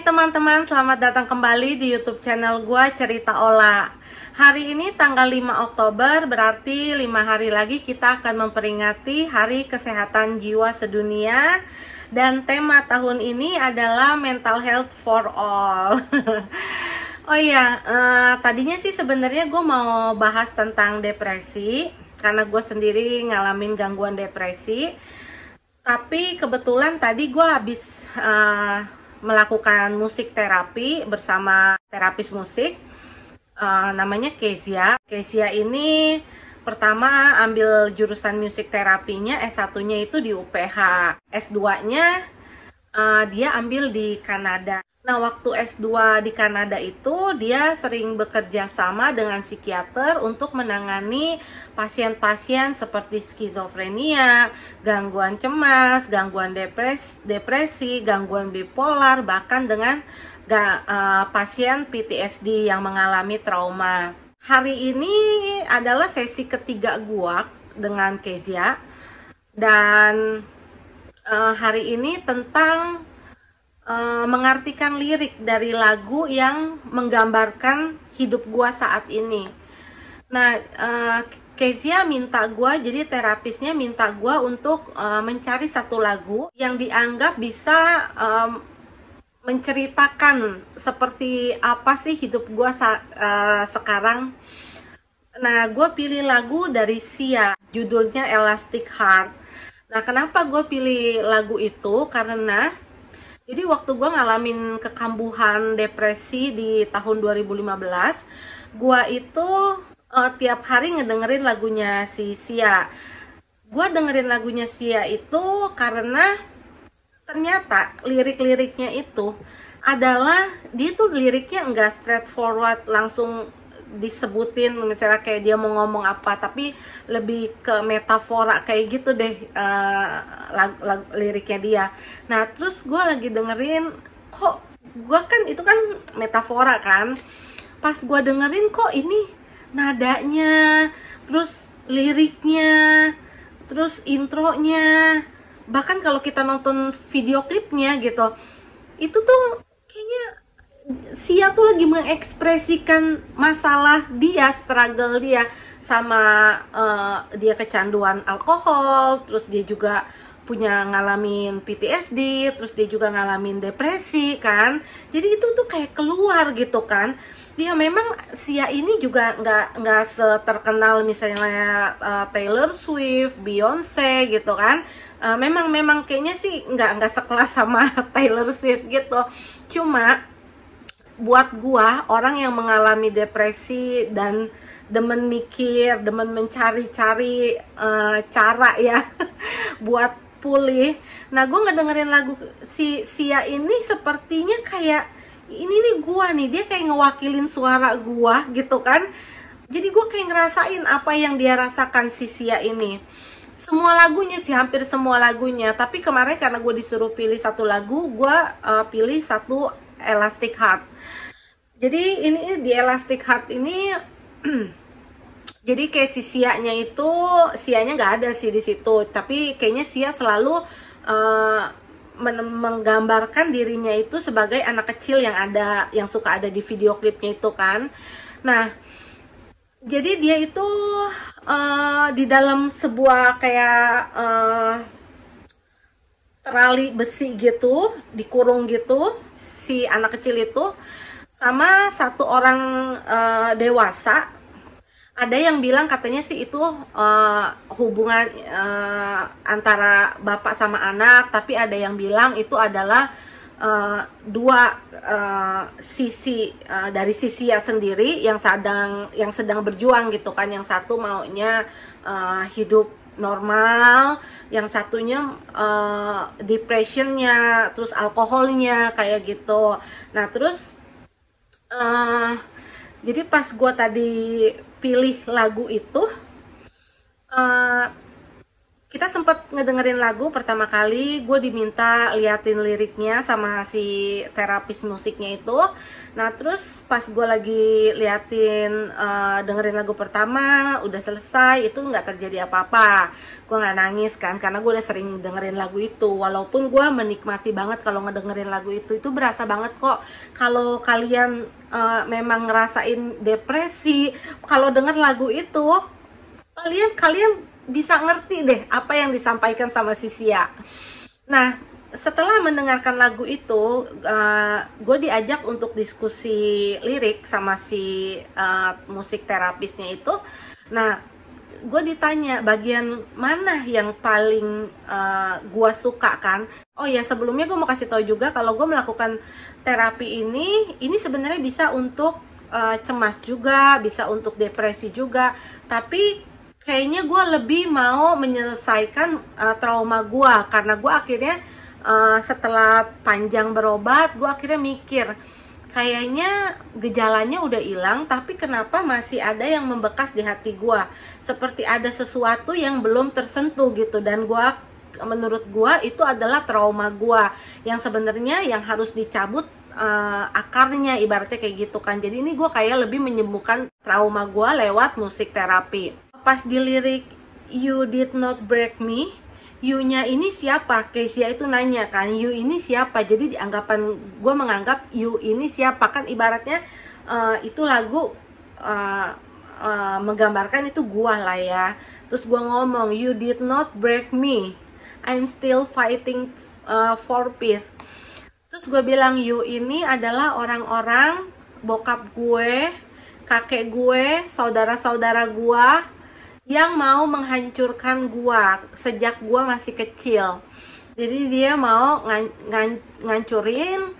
teman-teman, selamat datang kembali di YouTube channel gua Cerita Ola. Hari ini tanggal 5 Oktober, berarti 5 hari lagi kita akan memperingati Hari Kesehatan Jiwa Sedunia. Dan tema tahun ini adalah Mental Health for All. Oh iya, tadinya sih sebenarnya gue mau bahas tentang depresi, karena gue sendiri ngalamin gangguan depresi. Tapi kebetulan tadi gue habis melakukan musik terapi bersama terapis musik, namanya Kezia. Kezia ini pertama ambil jurusan musik terapinya, S1-nya itu di UPH, S2-nya dia ambil di Kanada. Nah, waktu S2 di Kanada itu dia sering bekerja sama dengan psikiater untuk menangani pasien-pasien seperti skizofrenia, gangguan cemas, gangguan depresi, gangguan bipolar, bahkan dengan pasien PTSD yang mengalami trauma. Hari ini adalah sesi ketiga gua dengan Kezia, dan hari ini tentang mengartikan lirik dari lagu yang menggambarkan hidup gua saat ini. Nah, Kezia minta gua, jadi terapisnya minta gua untuk mencari satu lagu yang dianggap bisa menceritakan seperti apa sih hidup gua sekarang. Nah, gua pilih lagu dari Sia, judulnya Elastic Heart. Nah, kenapa gue pilih lagu itu? Karena jadi waktu gue ngalamin kekambuhan depresi di tahun 2015, gue itu tiap hari ngedengerin lagunya si Sia. Gue dengerin lagunya Sia itu karena ternyata lirik-liriknya itu adalah, dia tuh liriknya enggak straightforward langsung disebutin misalnya kayak dia mau ngomong apa, tapi lebih ke metafora kayak gitu deh liriknya dia. Nah, terus gue lagi dengerin, kok gue kan itu kan metafora kan, pas gue dengerin kok ini nadanya, terus liriknya, terus intronya, bahkan kalau kita nonton video klipnya gitu, itu tuh kayaknya Sia tuh lagi mengekspresikan masalah dia, struggle dia sama dia kecanduan alkohol, terus dia juga punya ngalamin PTSD, terus dia juga ngalamin depresi kan. Jadi itu tuh kayak keluar gitu kan. Dia memang Sia ini juga nggak seterkenal misalnya Taylor Swift, Beyonce gitu kan. Memang kayaknya sih nggak sekelas sama Taylor Swift gitu. Cuma buat gua, orang yang mengalami depresi dan demen mikir, demen mencari-cari cara ya buat pulih. Nah, gua ngedengerin lagu si Sia ini sepertinya kayak ini nih gua nih, dia kayak ngewakilin suara gua gitu kan. Jadi gua kayak ngerasain apa yang dia rasakan si Sia ini. Semua lagunya sih, hampir semua lagunya. Tapi kemarin karena gue disuruh pilih satu lagu, gue pilih satu Elastic Heart. Jadi ini di Elastic Heart ini jadi kayak si Sia-nya itu, Sia-nya nggak ada sih di situ, tapi kayaknya Sia selalu menggambarkan dirinya itu sebagai anak kecil yang suka ada di video klipnya itu kan. Nah, jadi dia itu di dalam sebuah kayak terali besi gitu, dikurung gitu si anak kecil itu sama satu orang dewasa. Ada yang bilang katanya sih itu hubungan antara bapak sama anak, tapi ada yang bilang itu adalah dua sisi dari sisi ya sendiri yang sedang berjuang gitu kan. Yang satu maunya hidup normal, yang satunya depressionnya, terus alkoholnya kayak gitu. Nah, terus jadi pas gue tadi pilih lagu itu, kita sempat ngedengerin lagu pertama kali, gue diminta liatin liriknya sama si terapis musiknya itu. Nah terus pas gue lagi liatin dengerin lagu pertama, udah selesai, itu nggak terjadi apa-apa. Gue nggak nangis kan, karena gue udah sering dengerin lagu itu. Walaupun gue menikmati banget kalau ngedengerin lagu itu berasa banget kok. Kalau kalian memang ngerasain depresi, kalau denger lagu itu, kalian bisa ngerti deh apa yang disampaikan sama si Sia. Nah, setelah mendengarkan lagu itu, gue diajak untuk diskusi lirik sama si musik terapisnya itu. Nah, gue ditanya bagian mana yang paling gue suka kan. Oh ya, sebelumnya gue mau kasih tahu juga kalau gue melakukan terapi ini sebenarnya bisa untuk cemas juga, bisa untuk depresi juga. Tapi kayaknya gue lebih mau menyelesaikan trauma gue, karena gue akhirnya setelah panjang berobat, gue akhirnya mikir kayaknya gejalanya udah hilang, tapi kenapa masih ada yang membekas di hati gue, seperti ada sesuatu yang belum tersentuh gitu. Dan menurut gue itu adalah trauma gue yang sebenarnya yang harus dicabut akarnya, ibaratnya kayak gitu kan. Jadi ini gue kayak lebih menyembuhkan trauma gue lewat musik terapi. Pas di lirik "You did not break me", you-nya ini siapa? Kezia itu nanya kan, you ini siapa? Jadi di anggapan gue menganggap you ini siapa, kan ibaratnya itu lagu menggambarkan itu gue lah ya. Terus gue ngomong, you did not break me, I'm still fighting for peace. Terus gue bilang you ini adalah orang-orang bokap gue, kakek gue, saudara-saudara gue yang mau menghancurkan gua sejak gua masih kecil. Jadi dia mau ngancurin,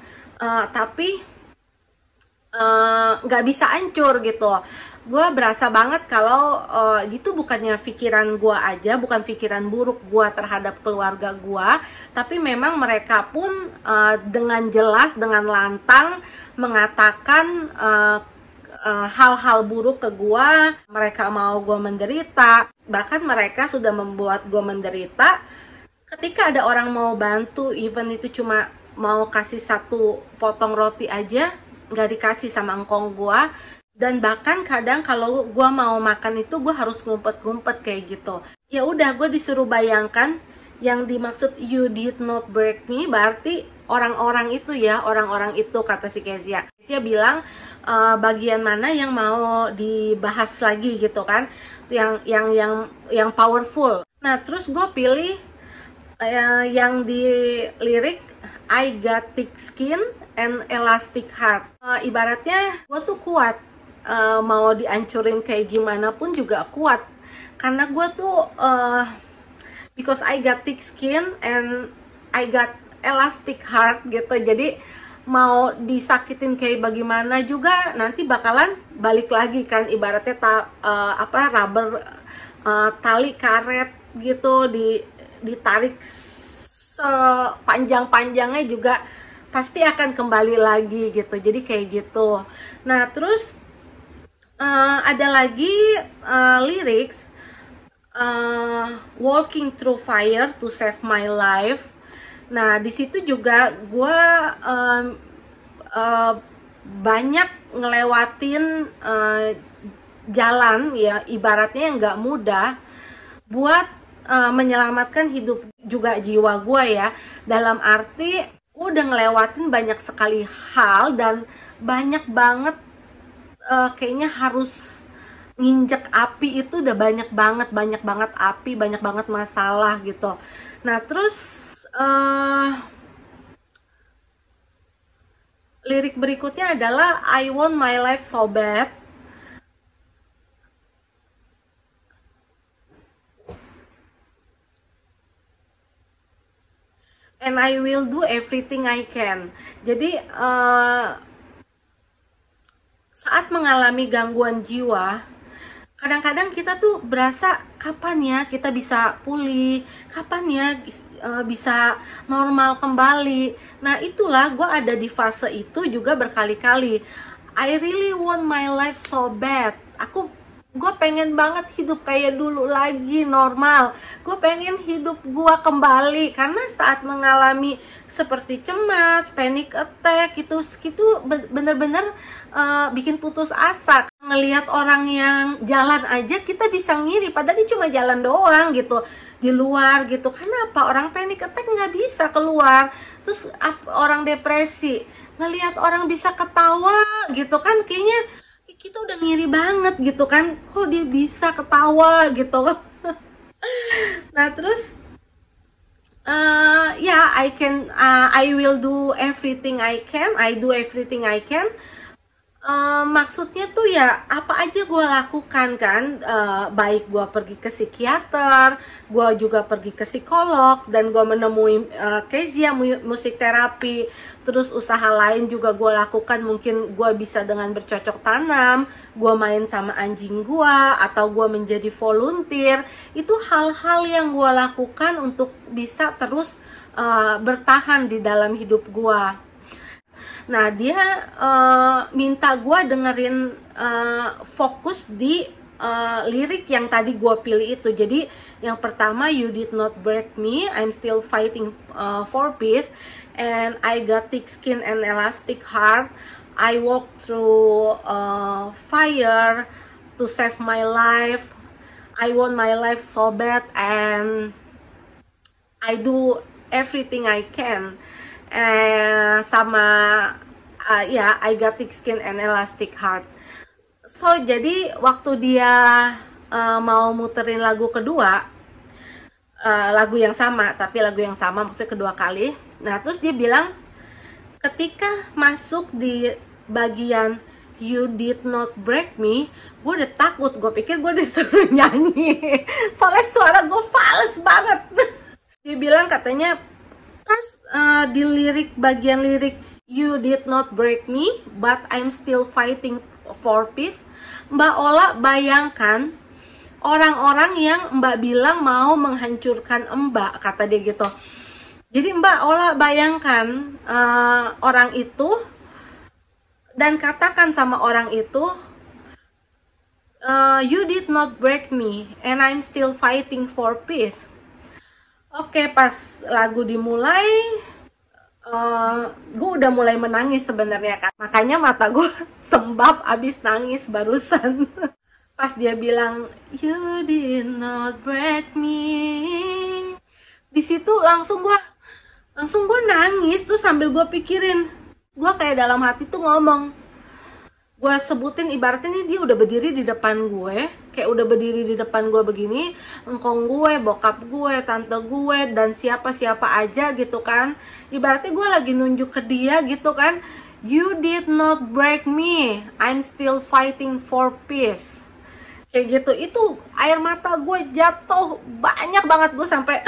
tapi nggak bisa hancur gitu. Gua berasa banget kalau itu bukannya pikiran gua aja, bukan pikiran buruk gua terhadap keluarga gua, tapi memang mereka pun dengan jelas, dengan lantang mengatakan hal-hal buruk ke gua. Mereka mau gua menderita, bahkan mereka sudah membuat gua menderita. Ketika ada orang mau bantu, even itu cuma mau kasih satu potong roti aja, nggak dikasih sama engkong gua. Dan bahkan kadang kalau gua mau makan itu gua harus ngumpet-ngumpet kayak gitu. Ya udah, gua disuruh bayangkan yang dimaksud you did not break me berarti orang-orang itu ya, orang-orang itu, kata si Kezia. Kezia bilang bagian mana yang mau dibahas lagi gitu kan, yang powerful. Nah terus gue pilih yang di lirik I got thick skin and elastic heart. Ibaratnya gue tuh kuat, mau dihancurin kayak gimana pun juga kuat, karena gue tuh because I got thick skin and I got elastic heart gitu. Jadi mau disakitin kayak bagaimana juga nanti bakalan balik lagi kan, ibaratnya rubber, tali karet gitu, ditarik sepanjang-panjangnya juga pasti akan kembali lagi gitu. Jadi kayak gitu. Nah terus ada lagi lyrics walking through fire to save my life. Nah di situ juga gue banyak ngelewatin jalan ya, ibaratnya yang nggak mudah buat menyelamatkan hidup juga jiwa gue ya. Dalam arti udah ngelewatin banyak sekali hal dan banyak banget kayaknya harus nginjek api, itu udah banyak banget api, banyak banget masalah gitu. Nah terus lirik berikutnya adalah I want my life so bad. And I will do everything I can. Jadi saat mengalami gangguan jiwa, kadang-kadang kita tuh berasa kapan ya kita bisa pulih, kapan ya bisa normal kembali. Nah itulah gue ada di fase itu juga berkali-kali. I really want my life so bad. Gue pengen banget hidup kayak dulu lagi, normal. Gue pengen hidup gue kembali. Karena saat mengalami seperti cemas, panic attack, itu bener-bener bikin putus asa. Ngelihat orang yang jalan aja kita bisa ngiri, padahal dia cuma jalan doang gitu di luar gitu. Kenapa orang panic attack nggak bisa keluar? Terus orang depresi ngelihat orang bisa ketawa gitu kan, kayaknya kita udah ngiri banget gitu kan, kok dia bisa ketawa gitu. Nah terus ya, I will do everything I can, I do everything I can. Maksudnya tuh ya apa aja gue lakukan kan, baik gue pergi ke psikiater, gue juga pergi ke psikolog, dan gue menemui Kezia musik terapi. Terus usaha lain juga gue lakukan, mungkin gue bisa dengan bercocok tanam, gue main sama anjing gue, atau gue menjadi volunteer. Itu hal-hal yang gue lakukan untuk bisa terus bertahan di dalam hidup gue. Nah dia minta gue dengerin fokus di lirik yang tadi gue pilih itu. Jadi yang pertama, you did not break me, I'm still fighting for peace, and I got thick skin and elastic heart, I walk through fire to save my life, I want my life so bad, and I do everything I can. Sama ya, I got thick skin and elastic heart. So jadi waktu dia mau muterin lagu kedua, lagu yang sama, tapi lagu yang sama maksudnya kedua kali. Nah terus dia bilang, ketika masuk di bagian you did not break me, gue udah takut, gue pikir gue disuruh nyanyi. Soalnya suara gue fals banget. Dia bilang katanya pas di lirik, bagian lirik you did not break me but I'm still fighting for peace, Mbak Ola bayangkan orang-orang yang Mbak bilang mau menghancurkan Mbak, kata dia gitu. Jadi Mbak Ola bayangkan orang itu, dan katakan sama orang itu, you did not break me and I'm still fighting for peace. Oke, pas lagu dimulai, gue udah mulai menangis sebenarnya kan. Makanya mata gue sembab abis nangis barusan. Pas dia bilang, you did not break me, di situ langsung gue nangis tuh, sambil gue pikirin, gue kayak dalam hati tuh ngomong, gue sebutin ibaratnya nih, dia udah berdiri di depan gue, kayak udah berdiri di depan gue begini, engkong gue, bokap gue, tante gue, dan siapa-siapa aja gitu kan. Ibaratnya gue lagi nunjuk ke dia gitu kan, you did not break me, I'm still fighting for peace. Kayak gitu. Itu air mata gue jatuh banyak banget, gue sampai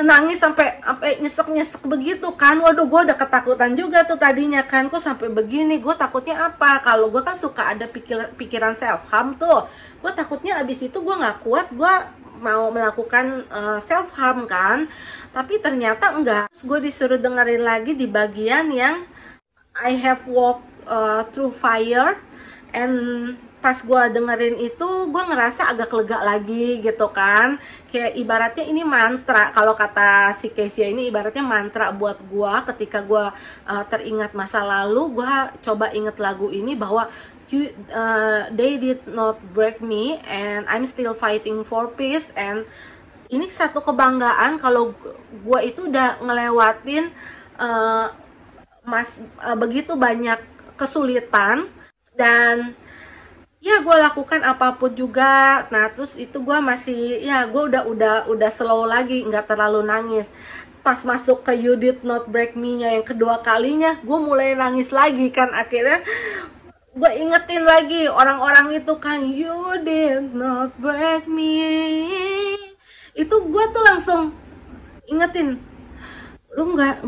nangis, sampai nyesek begitu kan. Waduh, gue udah ketakutan juga tuh tadinya kan, kok sampai begini. Gue takutnya apa, kalau gue kan suka ada pikiran self harm tuh, gue takutnya abis itu gue nggak kuat, gue mau melakukan self harm kan. Tapi ternyata enggak. Terus gue disuruh dengerin lagi di bagian yang I have walked through fire, and pas gue dengerin itu, gue ngerasa agak lega lagi gitu kan. Kayak ibaratnya ini mantra, kalau kata si Kezia ini ibaratnya mantra buat gue. Ketika gue teringat masa lalu, gue coba inget lagu ini bahwa they did not break me and I'm still fighting for peace. And ini satu kebanggaan kalau gue itu udah ngelewatin begitu banyak kesulitan, dan ya gue lakukan apapun juga. Nah terus itu gue masih, ya gue udah slow lagi, nggak terlalu nangis. Pas masuk ke you did not break me nya yang kedua kalinya, gue mulai nangis lagi kan. Akhirnya gue ingetin lagi orang-orang itu kan, you did not break me. Itu gue tuh langsung ingetin, lu nggak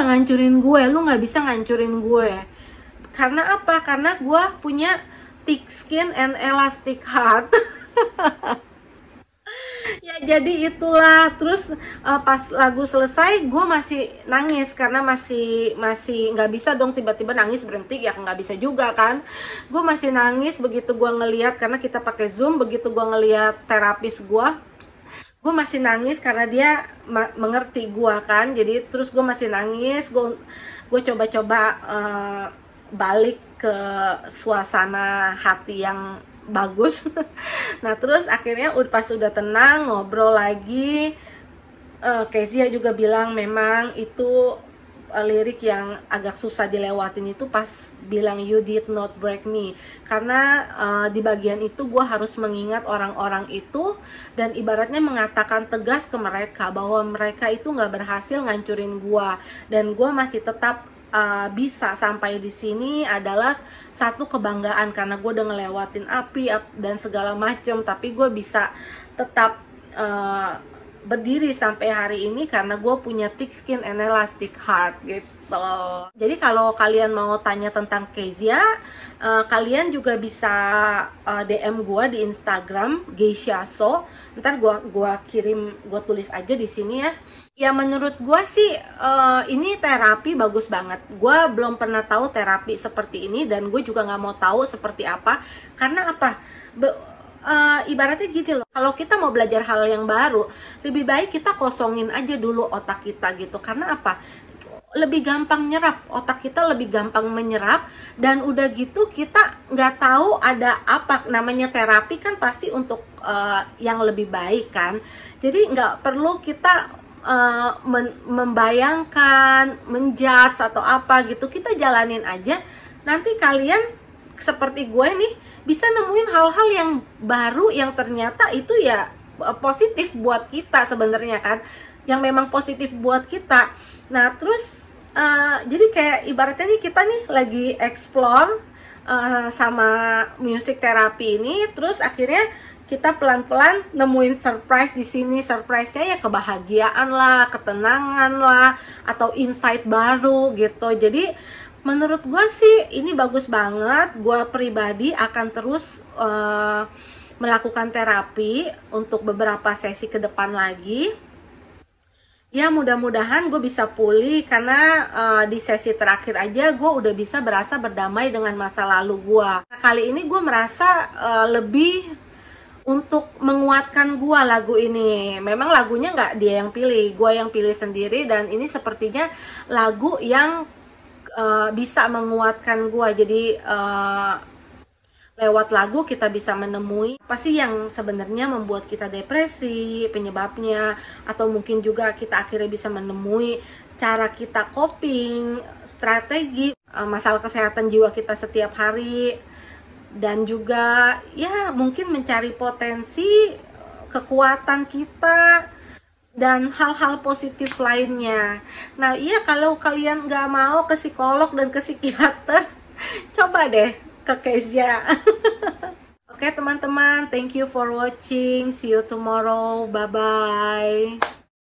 ngancurin gue, lu nggak bisa ngancurin gue. Karena apa? Karena gue punya thick skin and elastic heart. Ya jadi itulah. Terus pas lagu selesai gue masih nangis karena masih nggak bisa dong tiba-tiba nangis berhenti, ya nggak bisa juga kan. Gue masih nangis begitu gue ngeliat, karena kita pakai Zoom, begitu gue ngeliat terapis gue masih nangis karena dia mengerti gue kan. Jadi terus gue masih nangis, gue coba-coba balik ke suasana hati yang bagus. Nah terus akhirnya pas udah tenang ngobrol lagi, Kezia juga bilang memang itu lirik yang agak susah dilewatin itu pas bilang you did not break me, karena di bagian itu gue harus mengingat orang-orang itu dan ibaratnya mengatakan tegas ke mereka bahwa mereka itu nggak berhasil ngancurin gue, dan gue masih tetap bisa sampai di sini adalah satu kebanggaan karena gue udah ngelewatin api dan segala macem, tapi gue bisa tetap berdiri sampai hari ini karena gue punya thick skin and elastic heart gitu. Jadi kalau kalian mau tanya tentang Kezia, kalian juga bisa DM gue di Instagram Geisha So. Ntar gue kirim, gue tulis aja di sini ya. Ya menurut gue sih ini terapi bagus banget. Gue belum pernah tahu terapi seperti ini dan gue juga nggak mau tahu seperti apa. Karena apa? Ibaratnya gitu loh, kalau kita mau belajar hal yang baru, lebih baik kita kosongin aja dulu otak kita gitu. Karena apa? Lebih gampang nyerap, otak kita lebih gampang menyerap, dan udah gitu kita nggak tahu ada apa namanya terapi kan pasti untuk yang lebih baik kan. Jadi nggak perlu kita membayangkan, menjudge atau apa gitu, kita jalanin aja. Nanti kalian seperti gue nih bisa nemuin hal-hal yang baru yang ternyata itu ya positif buat kita sebenarnya kan, yang memang positif buat kita. Nah terus jadi kayak ibaratnya nih kita nih lagi explore sama music terapi ini, terus akhirnya kita pelan-pelan nemuin surprise di sini. Surprise-nya ya kebahagiaan lah, ketenangan lah, atau insight baru gitu. Jadi menurut gue sih ini bagus banget. Gue pribadi akan terus melakukan terapi untuk beberapa sesi ke depan lagi. Ya mudah-mudahan gue bisa pulih, karena di sesi terakhir aja gue udah bisa berasa berdamai dengan masa lalu gue. Nah, kali ini gue merasa lebih untuk menguatkan gue lagu ini. Memang lagunya nggak dia yang pilih, gue yang pilih sendiri, dan ini sepertinya lagu yang bisa menguatkan gue. Jadi lewat lagu kita bisa menemui apa sih yang sebenarnya membuat kita depresi, penyebabnya, atau mungkin juga kita akhirnya bisa menemui cara kita coping, strategi masalah kesehatan jiwa kita setiap hari, dan juga ya mungkin mencari potensi kekuatan kita dan hal-hal positif lainnya. Nah iya, kalau kalian nggak mau ke psikolog dan ke psikiater, coba deh ke Kezia. Oke teman-teman, thank you for watching. See you tomorrow. Bye-bye.